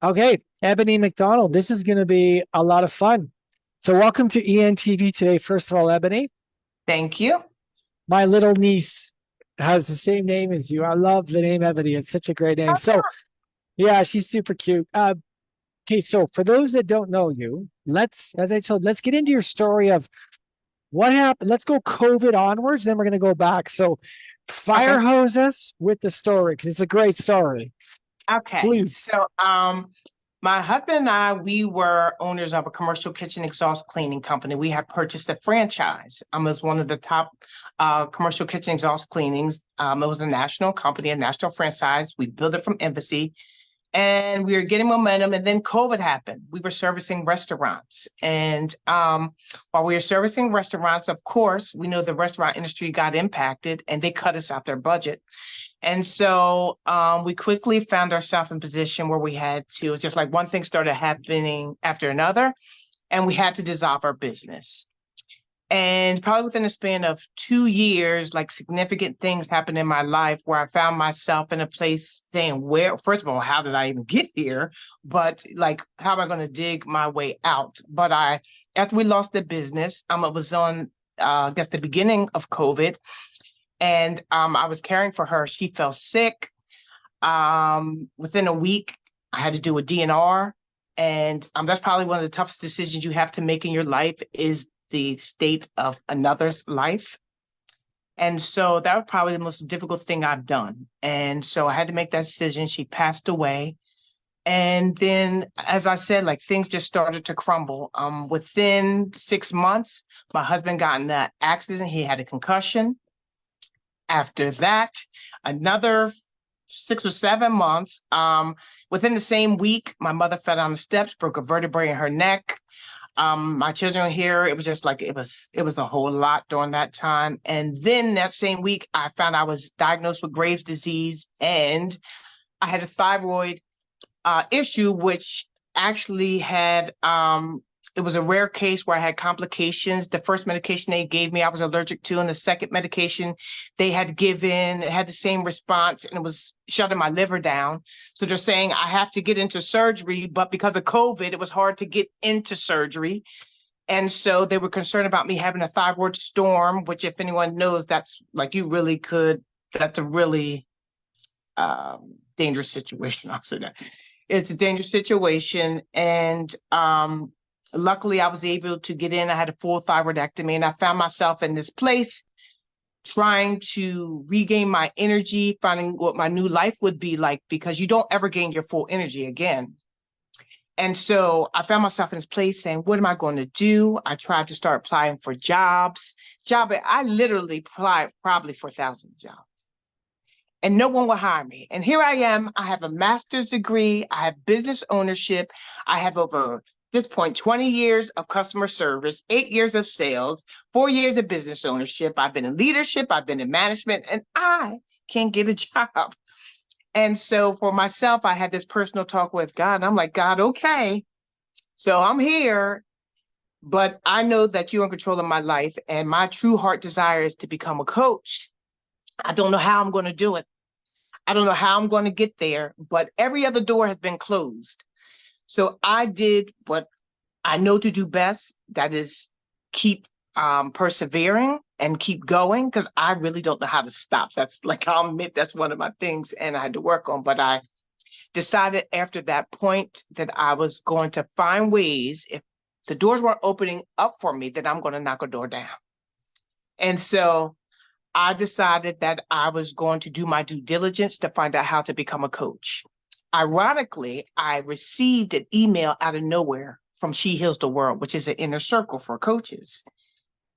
Okay, Ebony McDonald, this is going to be a lot of fun. So, welcome to ENTV today. First of all, Ebony, Thank you. my little niece has the same name as you. I love the name Ebony. It's such a great name. So, yeah, she's super cute. Okay, so for those that don't know you, as I told, let's get into your story of what happened. Let's go COVID onwards, then we're going to go back. So, fire Okay. hose us with the story because it's a great story. Okay. Please. My husband and I, we were owners of a commercial kitchen exhaust cleaning company. We had purchased a franchise. It was one of the top commercial kitchen exhaust cleanings. It was a national company, a national franchise. We built it from infancy, and we were getting momentum. And then COVID happened. We were servicing restaurants. And while we were servicing restaurants, of course, we know the restaurant industry got impacted and they cut us out their budget. And so we quickly found ourselves in a position where we had to, it was just like one thing started happening after another, and we had to dissolve our business. And probably within a span of 2 years, like significant things happened in my life where I found myself in a place saying, where, first of all, how did I even get here? But like, how am I going to dig my way out? After we lost the business, it was on, I guess, the beginning of COVID, and I was caring for her. She fell sick. Within a week, I had to do a DNR, and that's probably one of the toughest decisions you have to make in your life is the state of another's life. And so that was probably the most difficult thing I've done. And so I had to make that decision. She passed away. And then, as I said, like things just started to crumble. Within 6 months, my husband got in an accident. He had a concussion. After that, another 6 or 7 months. Within the same week, my mother fell down the steps, broke a vertebrae in her neck. My children were here. It was just like it was a whole lot during that time. And then that same week, I found I was diagnosed with Graves' disease, and I had a thyroid issue, which actually had it was a rare case where I had complications. The first medication they gave me, I was allergic to, and the second medication they had given, it had the same response, and it was shutting my liver down. So they're saying I have to get into surgery, but because of COVID, it was hard to get into surgery. And so they were concerned about me having a thyroid storm, which, if anyone knows, that's like you really could, that's a really dangerous situation. I'll say that. It's a dangerous situation. And luckily, I was able to get in. I had a full thyroidectomy, and I found myself in this place trying to regain my energy, finding what my new life would be like, because you don't ever gain your full energy again. And so I found myself in this place saying, what am I going to do? I tried to start applying for jobs. I literally applied probably for 1,000 jobs, and no one will hire me. And here I am. I have a master's degree. I have business ownership. I have over this point 20 years of customer service, 8 years of sales, 4 years of business ownership. I've been in leadership. I've been in management, and I can't get a job. And so for myself, I had this personal talk with God. And I'm like, God, okay. So I'm here, but I know that you're in control of my life. And my true heart desire is to become a coach. I don't know how I'm going to do it. I don't know how I'm going to get there, but every other door has been closed. So I did what I know to do best. That is keep persevering and keep going, because I really don't know how to stop. That's like, I'll admit that's one of my things, and I had to work on. But I decided after that point that I was going to find ways, if the doors weren't opening up for me, that I'm going to knock a door down. And so I decided that I was going to do my due diligence to find out how to become a coach. Ironically, I received an email out of nowhere from She Heals the World, which is an inner circle for coaches.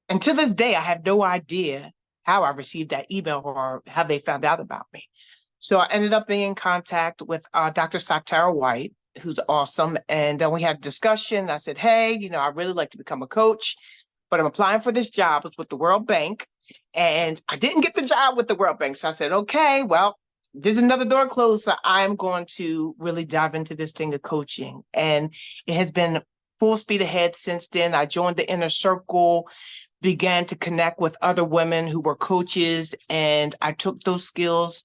And to this day, I have no idea how I received that email or how they found out about me. So I ended up being in contact with Dr. Saktara White, who's awesome. And then we had a discussion. I said, hey, I really like to become a coach, but I'm applying for this job. It's with the World Bank. And I didn't get the job with the World Bank. So I said, okay, well, there's another door closed. So I'm going to really dive into this thing of coaching. And it has been full speed ahead since then. I joined the inner circle, began to connect with other women who were coaches, and I took those skills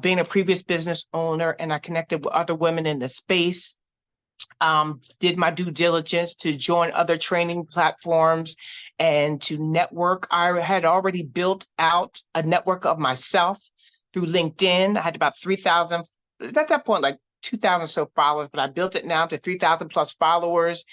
being a previous business owner, and I connected with other women in the space. Did my due diligence to join other training platforms and to network. I had already built out a network of myself through LinkedIn. I had about 3,000, at that point, like 2,000 so followers, but I built it now to 3,000 plus followers.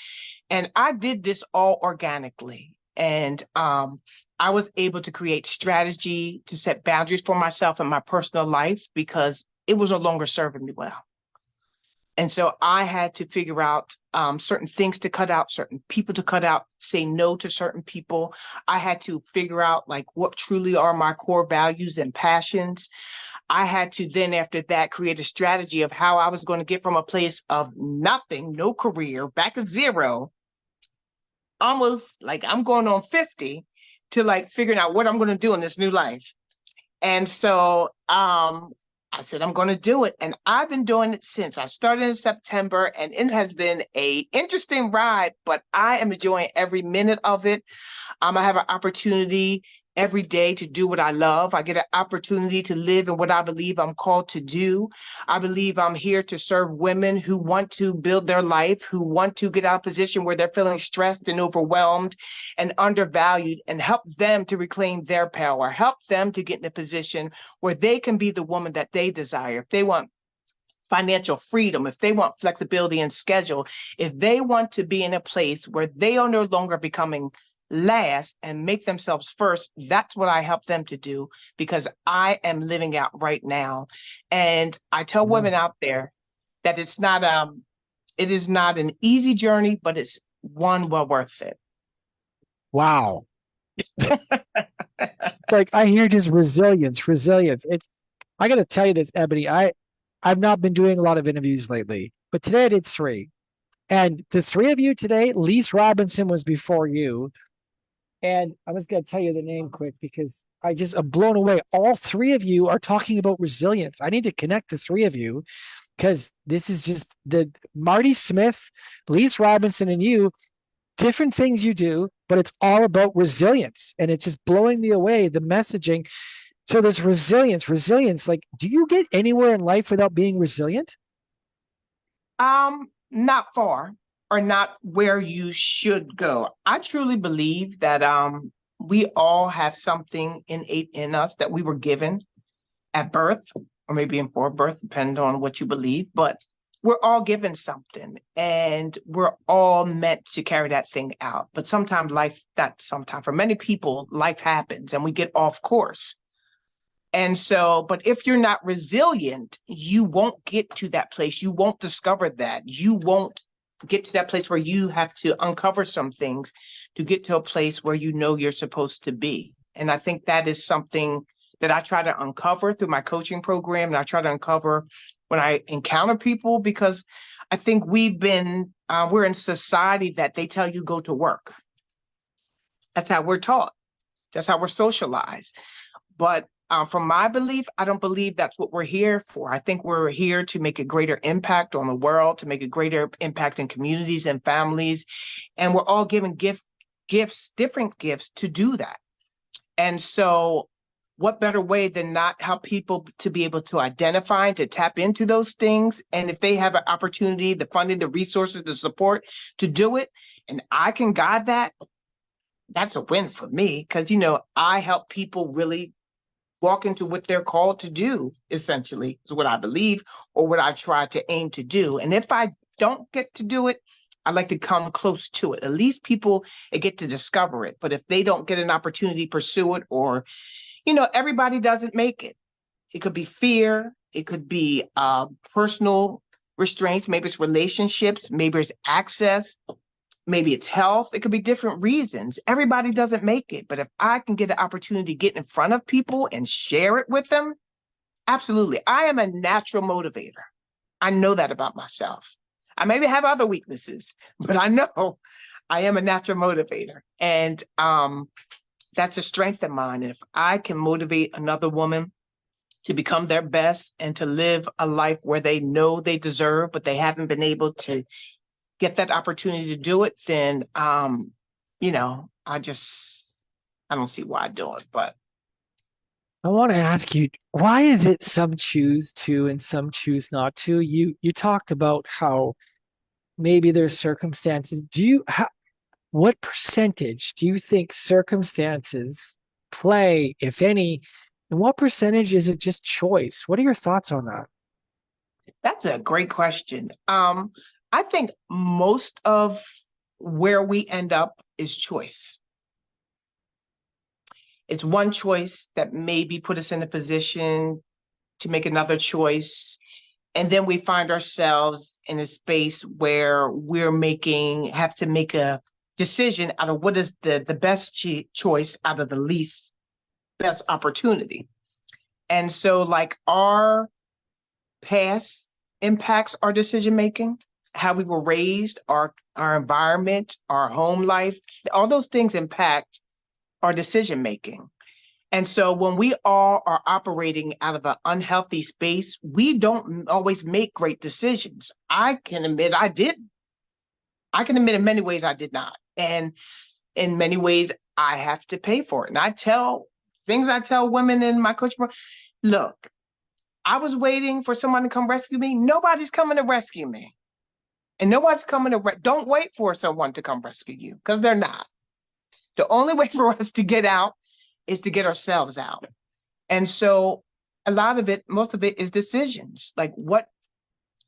And I did this all organically. And I was able to create strategy to set boundaries for myself in my personal life because it was no longer serving me well. And so I had to figure out certain things to cut out, certain people to cut out, say no to certain people. I had to figure out like what truly are my core values and passions. I had to then, after that, create a strategy of how I was going to get from a place of nothing, no career, back at zero, almost like I'm going on 50, to like figuring out what I'm going to do in this new life. And so I said, I'm going to do it. And I've been doing it since. I started in September, and it has been an interesting ride, but I am enjoying every minute of it. I have an opportunity every day to do what I love. I get an opportunity to live in what I believe I'm called to do. I believe I'm here to serve women who want to build their life, who want to get out of a position where they're feeling stressed and overwhelmed and undervalued, and help them to reclaim their power, help them to get in a position where they can be the woman that they desire. If they want financial freedom, if they want flexibility in schedule, if they want to be in a place where they are no longer becoming last and make themselves first, that's what I help them to do, because I am living out right now. And I tell women out there that it is not an easy journey, but it's one well worth it. Wow. Like I hear just resilience. I got to tell you this, Ebony, I've not been doing a lot of interviews lately, but today I did 3. And the 3 of you today, Lise Robinson was before you. And I was going to tell you the name quick because I'm blown away. All 3 of you are talking about resilience. I need to connect the 3 of you because this is just the Marty Smith, Lise Robinson, and you, different things you do, but it's all about resilience. And it's just blowing me away, the messaging. So there's resilience, like, do you get anywhere in life without being resilient? Not far, or not where you should go. I truly believe that we all have something innate in us that we were given at birth, or maybe in birth, depending on what you believe, but we're all given something and we're all meant to carry that thing out. But sometimes for many people, life happens and we get off course. And so, but if you're not resilient, you won't get to that place. You won't discover that. You won't get to that place where you have to uncover some things to get to a place where you know you're supposed to be. And I think that is something that I try to uncover through my coaching program. And I try to uncover when I encounter people, because I think we're in society that they tell you go to work. That's how we're taught. That's how we're socialized. But from my belief, I don't believe that's what we're here for. I think we're here to make a greater impact on the world, to make a greater impact in communities and families. And we're all given different gifts to do that. And so what better way than not help people to be able to identify and to tap into those things? And if they have an opportunity, the funding, the resources, the support to do it, and I can guide that, that's a win for me. Because, I help people really walk into what they're called to do, essentially, is what I believe, or what I try to aim to do. And if I don't get to do it, I like to come close to it. At least people get to discover it. But if they don't get an opportunity to pursue it, or, everybody doesn't make it. It could be fear. It could be personal restraints. Maybe it's relationships. Maybe it's access. Maybe it's health. It could be different reasons. Everybody doesn't make it. But if I can get an opportunity to get in front of people and share it with them, absolutely. I am a natural motivator. I know that about myself. I maybe have other weaknesses, but I know I am a natural motivator. And that's a strength of mine. If I can motivate another woman to become their best and to live a life where they know they deserve, but they haven't been able to get that opportunity to do it, then, I don't see why I do it, but. I want to ask you, why is it some choose to and some choose not to? You talked about how maybe there's circumstances. What percentage do you think circumstances play, if any, and what percentage is it just choice? What are your thoughts on that? That's a great question. I think most of where we end up is choice. It's one choice that maybe put us in a position to make another choice. And then we find ourselves in a space where have to make a decision out of what is the best choice out of the least best opportunity. And so like our past impacts our decision making, how we were raised, our environment, our home life, all those things impact our decision making. And so when we all are operating out of an unhealthy space, we don't always make great decisions. I can admit I didn't. I can admit in many ways I did not. And in many ways, I have to pay for it. And I tell women in my coaching, look, I was waiting for someone to come rescue me. Nobody's coming to rescue me. And nobody's coming to, don't wait for someone to come rescue you, because they're not. The only way for us to get out is to get ourselves out. And so a lot of it, most of it is decisions. Like what,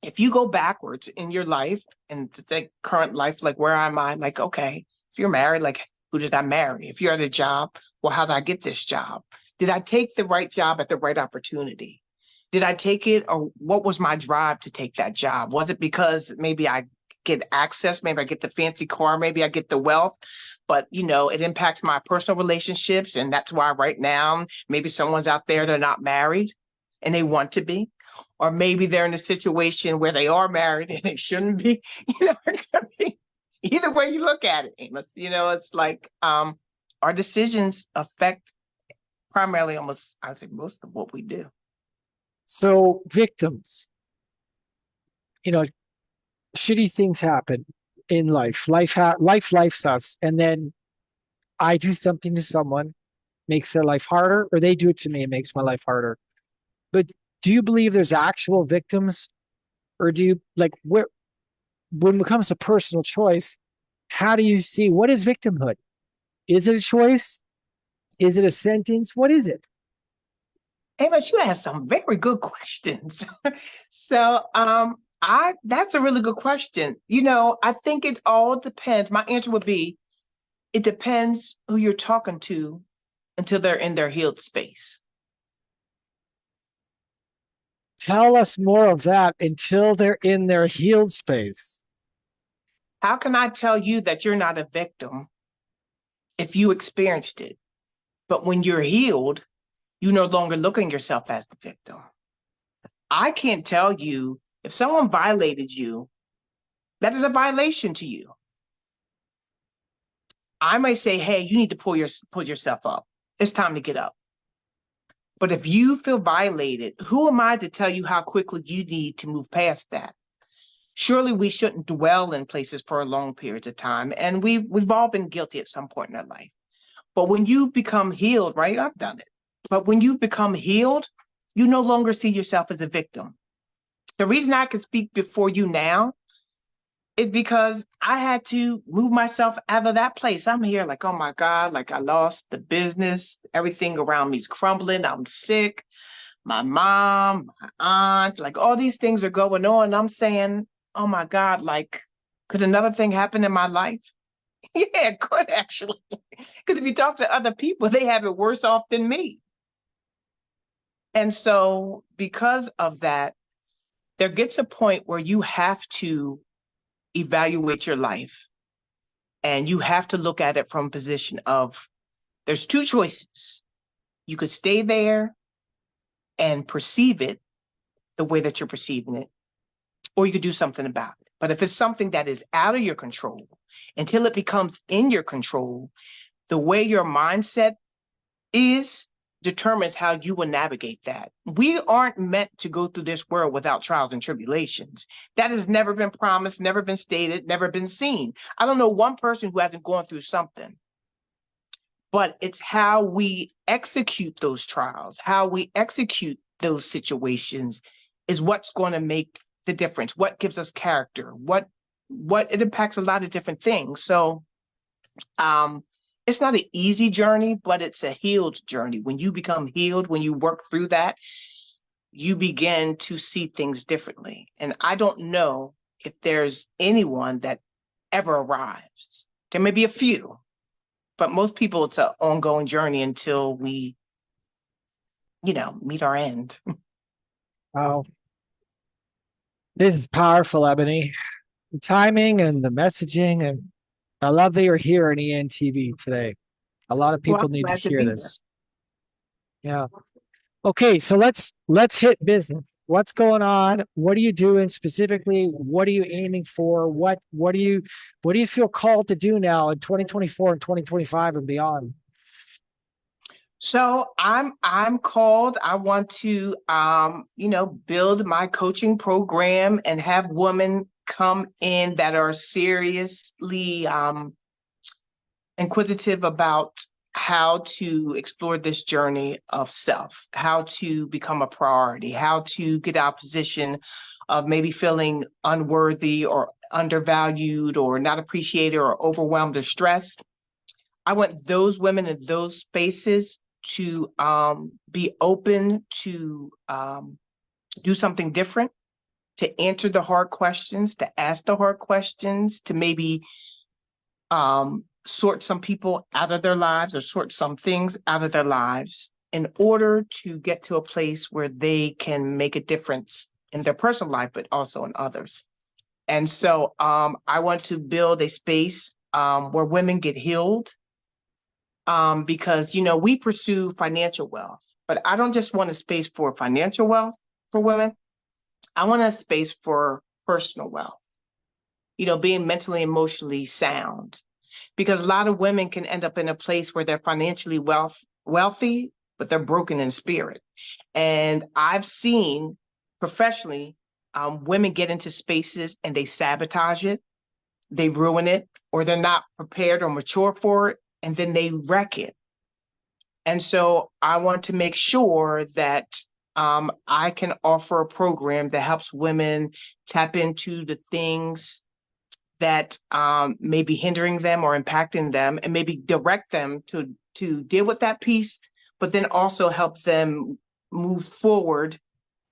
if you go backwards in your life and to take current life, like where am I? Like, okay, if you're married, like who did I marry? If you're at a job, well, how did I get this job? Did I take the right job at the right opportunity? Did I take it, or what was my drive to take that job? Was it because maybe I get access, maybe I get the fancy car, maybe I get the wealth, but it impacts my personal relationships, and that's why right now maybe someone's out there, they're not married and they want to be, or maybe they're in a situation where they are married and they shouldn't be. It could be either way you look at it, Amos. It's like our decisions affect primarily almost, I would say, most of what we do. So, victims, you know, shitty things happen in life. Life's us, and then I do something to someone, makes their life harder, or they do it to me, it makes my life harder. But do you believe there's actual victims, or do you like when it comes to personal choice? How do you see what is victimhood? Is it a choice? Is it a sentence? What is it? Amos, you asked some very good questions. So, that's a really good question. I think it all depends. My answer would be, it depends who you're talking to until they're in their healed space. Tell us more of that until they're in their healed space. How can I tell you that you're not a victim if you experienced it? But when you're healed, you no longer look at yourself as the victim. I can't tell you if someone violated you, that is a violation to you. I may say, hey, you need to pull yourself up. It's time to get up. But if you feel violated, who am I to tell you how quickly you need to move past that? Surely we shouldn't dwell in places for long periods of time. And we've all been guilty at some point in our life. But when you become healed, right? I've done it. But when you become healed, you no longer see yourself as a victim. The reason I can speak before you now is because I had to move myself out of that place. I'm here like, oh my God, like I lost the business. Everything around me is crumbling. I'm sick. My mom, my aunt, like all these things are going on. And I'm saying, oh my God, like, could another thing happen in my life? Yeah, it could actually. Because if you talk to other people, they have it worse off than me. And so because of that, there gets a point where you have to evaluate your life, and you have to look at it from a position of, there's two choices. You could stay there and perceive it the way that you're perceiving it, or you could do something about it. But if it's something that is out of your control, until it becomes in your control, the way your mindset is determines how you will navigate that. We aren't meant to go through this world without trials and tribulations. That has never been promised, never been stated, never been seen. I don't know one person who hasn't gone through something. but it's how we execute those trials, how we execute those situations is what's going to make the difference. What gives us character? What it impacts a lot of different things. So it's not an easy journey, but it's a healed journey. When you become healed, when you work through that, you begin to see things differently. And I don't know if there's anyone that ever arrives. There may be a few, but most people, it's an ongoing journey until we, meet our end. Wow. This is powerful, Ebony. The timing and the messaging, and I love that you're here on ENTV today. A lot of Well, people I'm need to glad to hear be here. this. Yeah. Okay, so let's hit business. What's going on? What are you doing specifically? What are you aiming for? What do you feel called to do now in 2024 and 2025 and beyond? So I'm called. I want to build my coaching program and have women come in that are seriously inquisitive about how to explore this journey of self, how to become a priority, how to get out of position of maybe feeling unworthy or undervalued or not appreciated or overwhelmed or stressed. I want those women in those spaces to be open to do something different, to answer the hard questions, to ask the hard questions, to maybe sort some people out of their lives or sort some things out of their lives in order to get to a place where they can make a difference in their personal life, but also in others. And so I want to build a space where women get healed because, we pursue financial wealth, but I don't just want a space for financial wealth for women. I want a space for personal wealth, being mentally, emotionally sound, because a lot of women can end up in a place where they're financially wealthy, but they're broken in spirit. And I've seen professionally women get into spaces and they sabotage it, they ruin it, or they're not prepared or mature for it, and then they wreck it. And so I want to make sure that I can offer a program that helps women tap into the things that may be hindering them or impacting them, and maybe direct them to deal with that piece, but then also help them move forward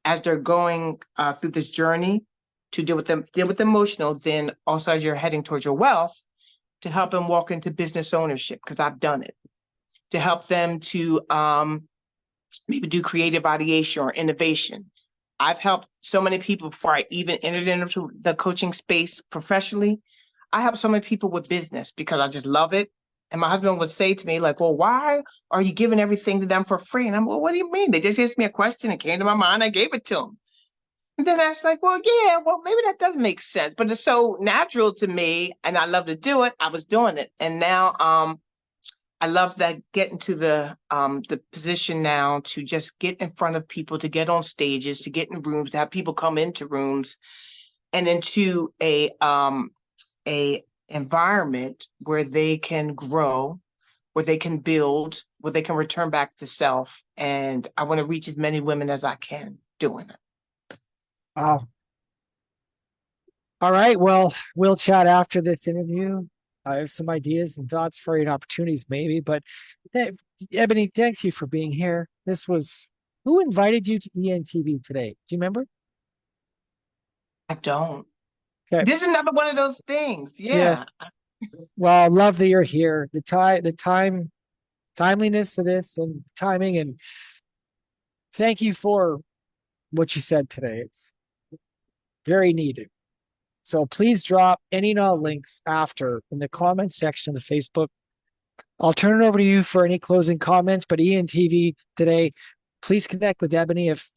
as they're going through this journey to deal with the emotional, then also as you're heading towards your wealth, to help them walk into business ownership, because I've done it, to help them to maybe do creative ideation or innovation. I've helped so many people before I even entered into the coaching space professionally. I help so many people with business because I just love it. And my husband would say to me, like, well, why are you giving everything to them for free? And I'm, well, what do you mean? They just asked me a question. It came to my mind. I gave it to them. And then I was like, well, yeah, well, maybe that does make sense. But it's so natural to me and I love to do it. I was doing it. And now I love that getting to the position now to just get in front of people, to get on stages, to get in rooms, to have people come into rooms and into a environment where they can grow, where they can build, where they can return back to self. And I want to reach as many women as I can doing it. Wow. All right. Well, we'll chat after this interview. I have some ideas and thoughts for you and opportunities, maybe. But Ebony, thank you for being here. Who invited you to ENTV today? Do you remember? I don't. Okay. This is another one of those things. Yeah. Well, I love that you're here. Timeliness of this and timing, and thank you for what you said today. It's very needed. So please drop any and all links after in the comments section of the Facebook. I'll turn it over to you for any closing comments, but ENTV today, please connect with Ebony. If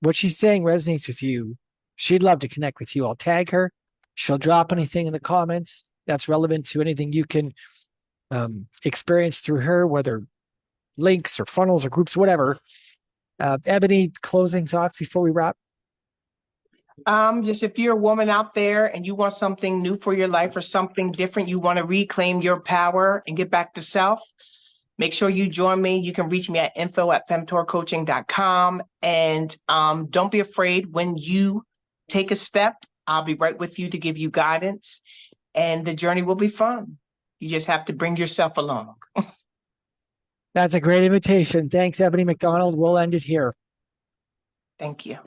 what she's saying resonates with you, she'd love to connect with you. I'll tag her. She'll drop anything in the comments that's relevant to anything you can experience through her, whether links or funnels or groups, whatever. Ebony, closing thoughts before we wrap? Just if you're a woman out there and you want something new for your life or something different, you want to reclaim your power and get back to self, Make sure you join me. You can reach me at info@femtourcoaching.com. And don't be afraid when you take a step. I'll be right with you to give you guidance, and the journey will be fun. You just have to bring yourself along. That's a great invitation. Thanks, Ebony McDonald. We'll end it here. Thank you.